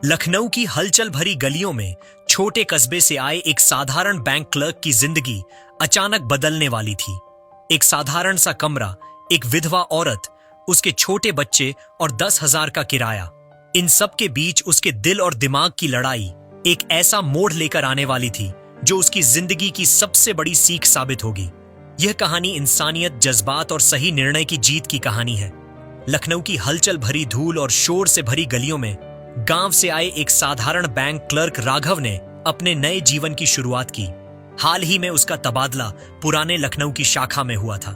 लखनऊ की हलचल भरी गलियों में छोटे कस्बे से आए एक साधारण बैंक क्लर्क की जिंदगी अचानक बदलने वाली थी। एक साधारण सा कमरा, एक विधवा औरत, उसके छोटे बच्चे और 10,000 का किराया। इन सब के बीच उसके दिल और दिमाग की लड़ाई एक ऐसा मोड़ लेकर आने वाली थी जो उसकी जिंदगी की सबसे बड़ी सीख साबित होगी। यह कहानी इंसानियत, जज्बात और सही निर्णय की जीत की कहानी है। लखनऊ की हलचल भरी धूल और शोर से भरी गलियों में गांव से आए एक साधारण बैंक क्लर्क राघव ने अपने नए जीवन की शुरुआत की। हाल ही में उसका तबादला पुराने लखनऊ की शाखा में हुआ था।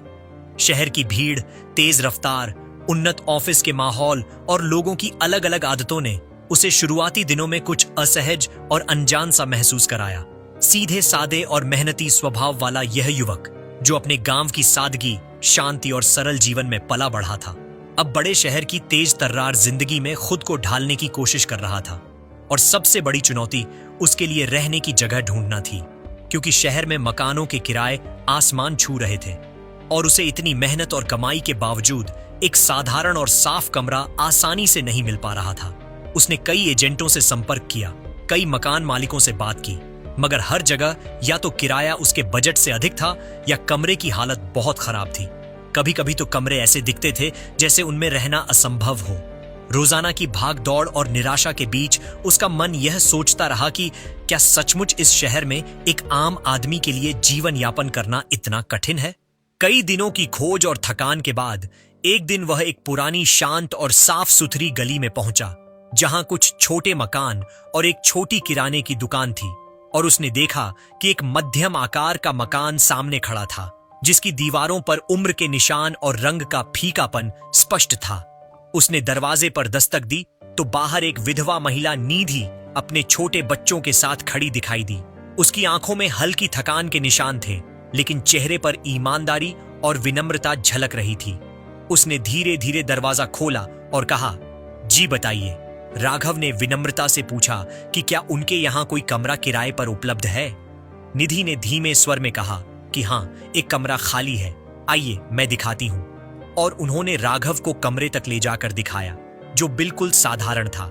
शहर की भीड़, तेज रफ्तार, उन्नत ऑफिस के माहौल और लोगों की अलग अलग आदतों ने उसे शुरुआती दिनों में कुछ असहज और अनजान सा महसूस कराया। सीधे सादे और मेहनती स्वभाव वाला यह युवक, जो अपने गांव की सादगी, शांति और सरल जीवन में पला बढ़ा था, अब बड़े शहर की तेज तर्रार जिंदगी में खुद को ढालने की कोशिश कर रहा था। और सबसे बड़ी चुनौती उसके लिए रहने की जगह ढूंढना थी, क्योंकि शहर में मकानों के किराए आसमान छू रहे थे और उसे इतनी मेहनत और कमाई के बावजूद एक साधारण और साफ कमरा आसानी से नहीं मिल पा रहा था। उसने कई एजेंटों से संपर्क किया, कई मकान मालिकों से बात की, मगर हर जगह या तो किराया उसके बजट से अधिक था या कमरे की हालत बहुत खराब थी। कभी कभी तो कमरे ऐसे दिखते थे जैसे उनमें रहना असंभव हो। रोजाना की भाग दौड़ और निराशा के बीच उसका मन यह सोचता रहा कि क्या सचमुच इस शहर में एक आम आदमी के लिए जीवन यापन करना इतना कठिन है। कई दिनों की खोज और थकान के बाद एक दिन वह एक पुरानी, शांत और साफ सुथरी गली में पहुंचा, जहां कुछ छोटे मकान और एक छोटी किराने की दुकान थी। और उसने देखा कि एक मध्यम आकार का मकान सामने खड़ा था, जिसकी दीवारों पर उम्र के निशान और रंग का फीकापन स्पष्ट था। उसने दरवाजे पर दस्तक दी तो बाहर एक विधवा महिला निधि अपने छोटे बच्चों के साथ खड़ी दिखाई दी। उसकी आंखों में हल्की थकान के निशान थे, लेकिन चेहरे पर ईमानदारी और विनम्रता झलक रही थी। उसने धीरे धीरे दरवाजा खोला और कहा, जी बताइए। राघव ने विनम्रता से पूछा कि क्या उनके यहाँ कोई कमरा किराए पर उपलब्ध है। निधि ने धीमे स्वर में कहा कि हाँ, एक कमरा खाली है, आइए मैं दिखाती हूं। और उन्होंने राघव को कमरे तक ले जाकर दिखाया, जो बिल्कुल साधारण था।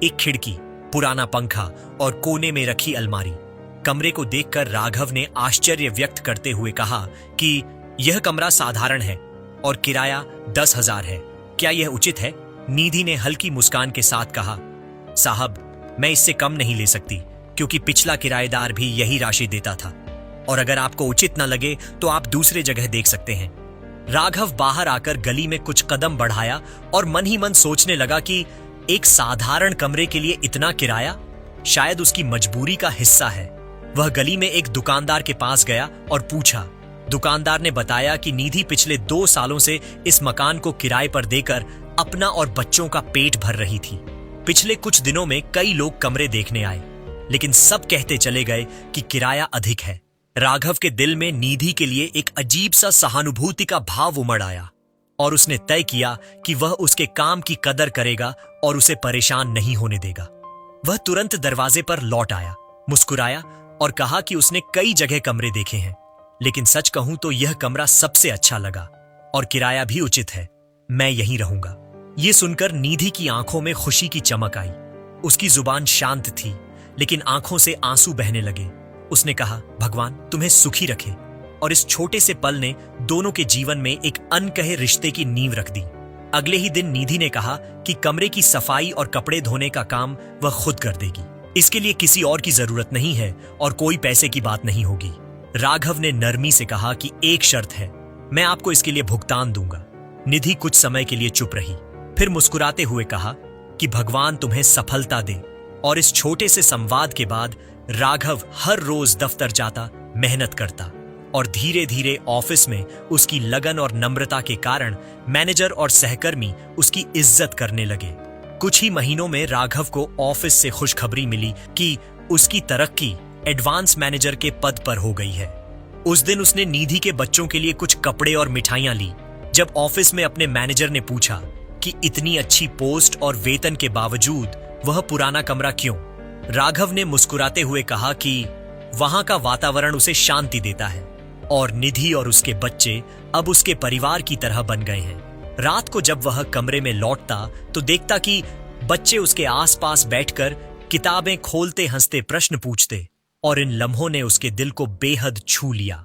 एक खिड़की, पुराना पंखा और कोने में रखी अलमारी। कमरे को देखकर राघव ने आश्चर्य व्यक्त करते हुए कहा कि यह कमरा साधारण है और किराया 10,000 है, क्या यह उचित है? निधि ने हल्की मुस्कान के साथ कहा, साहब मैं इससे कम नहीं ले सकती, क्योंकि पिछला किराएदार भी यही राशि देता था, और अगर आपको उचित न लगे तो आप दूसरे जगह देख सकते हैं। राघव बाहर आकर गली में कुछ कदम बढ़ाया और मन ही मन सोचने लगा कि एक साधारण कमरे के लिए इतना किराया शायद उसकी मजबूरी का हिस्सा है। वह गली में एक दुकानदार के पास गया और पूछा। दुकानदार ने बताया कि निधि पिछले 2 सालों से इस मकान को किराए पर देकर अपना और बच्चों का पेट भर रही थी। पिछले कुछ दिनों में कई लोग कमरे देखने आए, लेकिन सब कहते चले गए कि किराया अधिक है। राघव के दिल में निधि के लिए एक अजीब सा सहानुभूति का भाव उमड़ आया और उसने तय किया कि वह उसके काम की कदर करेगा और उसे परेशान नहीं होने देगा। वह तुरंत दरवाजे पर लौट आया, मुस्कुराया और कहा कि उसने कई जगह कमरे देखे हैं, लेकिन सच कहूं तो यह कमरा सबसे अच्छा लगा और किराया भी उचित है, मैं यहीं रहूंगा। यह सुनकर निधि की आंखों में खुशी की चमक आई। उसकी जुबान शांत थी, लेकिन आंखों से आंसू बहने लगे। उसने कहा, भगवान तुम्हें सुखी रखे। और इस छोटे से पल ने दोनों के जीवन में एक अनकहे रिश्ते की नींव रख दी। अगले ही दिन निधि ने कहा कि कमरे की सफाई और कपड़े धोने का काम वह खुद कर देगी। इसके लिए किसी और की जरूरत नहीं है और कोई पैसे की बात नहीं होगी। राघव ने नरमी से कहा कि एक शर्त है, मैं आपको इसके लिए भुगतान दूंगा। निधि कुछ समय के लिए चुप रही, फिर मुस्कुराते हुए कहा कि भगवान तुम्हें सफलता दे। और इस छोटे से संवाद के बाद राघव हर रोज दफ्तर जाता, मेहनत करता और धीरे धीरे ऑफिस में उसकी लगन और नम्रता के कारण मैनेजर और सहकर्मी उसकी इज्जत करने लगे। कुछ ही महीनों में राघव को ऑफिस से खुशखबरी मिली कि उसकी तरक्की एडवांस मैनेजर के पद पर हो गई है। उस दिन उसने निधि के बच्चों के लिए कुछ कपड़े और मिठाइयां ली। जब ऑफिस में अपने मैनेजर ने पूछा कि इतनी अच्छी पोस्ट और वेतन के बावजूद वह पुराना कमरा क्यों, राघव ने मुस्कुराते हुए कहा कि वहां का वातावरण उसे शांति देता है और निधि और उसके बच्चे अब उसके परिवार की तरह बन गए हैं। रात को जब वह कमरे में लौटता तो देखता कि बच्चे उसके आसपास बैठकर किताबें खोलते हंसते प्रश्न पूछते और इन लम्हों ने उसके दिल को बेहद छू लिया।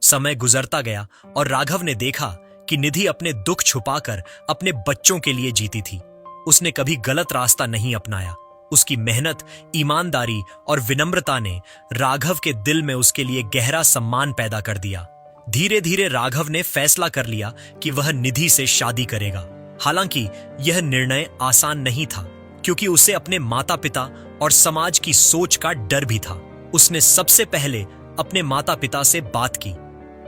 समय गुजरता गया और राघव ने देखा कि निधि अपने दुख छुपाकर अपने बच्चों के लिए जीती थी। उसने कभी गलत रास्ता नहीं अपनाया। उसकी मेहनत, ईमानदारी और विनम्रता ने राघव के दिल में उसके लिए गहरा सम्मान पैदा कर दिया। धीरे धीरे राघव ने फैसला कर लिया कि वह निधि से शादी करेगा। हालांकि यह निर्णय आसान नहीं था, क्योंकि उसे अपने माता पिता और समाज की सोच का डर भी था। उसने सबसे पहले अपने माता पिता से बात की।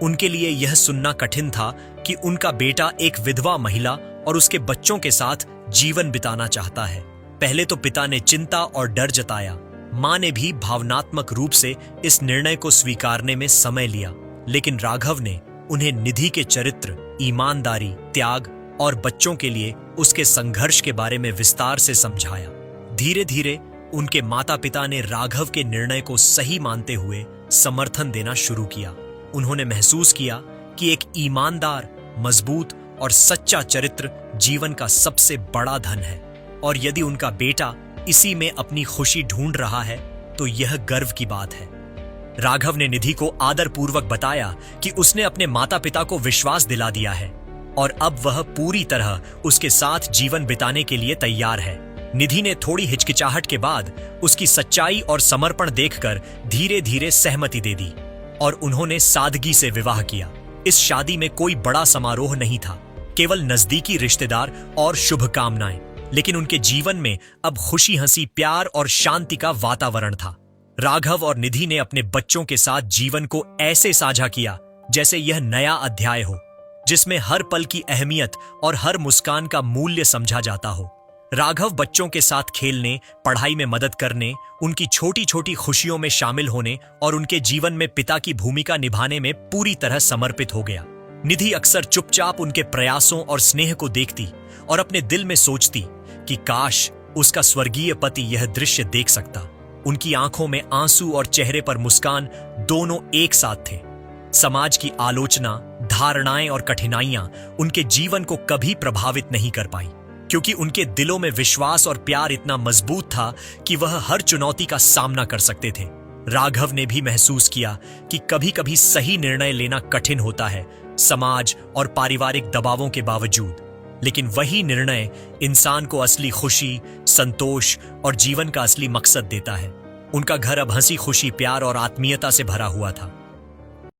उनके लिए यह सुनना कठिन था कि उनका बेटा एक विधवा महिला और उसके बच्चों के साथ जीवन बिताना चाहता है। पहले तो पिता ने चिंता और डर जताया। मां ने भी भावनात्मक रूप से इस निर्णय को स्वीकारने में समय लिया, लेकिन राघव ने उन्हें निधि के चरित्र, ईमानदारी, त्याग और बच्चों के लिए उसके संघर्ष के बारे में विस्तार से समझाया। धीरे धीरे उनके माता पिता ने राघव के निर्णय को सही मानते हुए समर्थन देना शुरू किया। उन्होंने महसूस किया कि एक ईमानदार, मजबूत और सच्चा चरित्र जीवन का सबसे बड़ा धन है, और यदि उनका बेटा इसी में अपनी खुशी ढूंढ रहा है तो यह गर्व की बात है। राघव ने निधि को आदरपूर्वक बताया कि उसने अपने माता पिता को विश्वास दिला दिया है और अब वह पूरी तरह उसके साथ जीवन बिताने के लिए तैयार है। निधि ने थोड़ी हिचकिचाहट के बाद उसकी सच्चाई और समर्पण देखकर धीरे धीरे सहमति दे दी और उन्होंने सादगी से विवाह किया। इस शादी में कोई बड़ा समारोह नहीं था, केवल नजदीकी रिश्तेदार और शुभकामनाएं, लेकिन उनके जीवन में अब खुशी, हंसी, प्यार और शांति का वातावरण था। राघव और निधि ने अपने बच्चों के साथ जीवन को ऐसे साझा किया जैसे यह नया अध्याय हो, जिसमें हर पल की अहमियत और हर मुस्कान का मूल्य समझा जाता हो। राघव बच्चों के साथ खेलने, पढ़ाई में मदद करने, उनकी छोटी छोटी खुशियों में शामिल होने और उनके जीवन में पिता की भूमिका निभाने में पूरी तरह समर्पित हो गया। निधि अक्सर चुपचाप उनके प्रयासों और स्नेह को देखती और अपने दिल में सोचती कि काश उसका स्वर्गीय पति यह दृश्य देख सकता। उनकी आंखों में आंसू और चेहरे पर मुस्कान दोनों एक साथ थे। समाज की आलोचना, धारणाएं और कठिनाइयां उनके जीवन को कभी प्रभावित नहीं कर पाई, क्योंकि उनके दिलों में विश्वास और प्यार इतना मजबूत था कि वह हर चुनौती का सामना कर सकते थे। राघव ने भी महसूस किया कि कभी कभी सही निर्णय लेना कठिन होता है, समाज और पारिवारिक दबावों के बावजूद, लेकिन वही निर्णय इंसान को असली खुशी, संतोष और जीवन का असली मकसद देता है। उनका घर अब हंसी खुशी, प्यार और आत्मीयता से भरा हुआ था।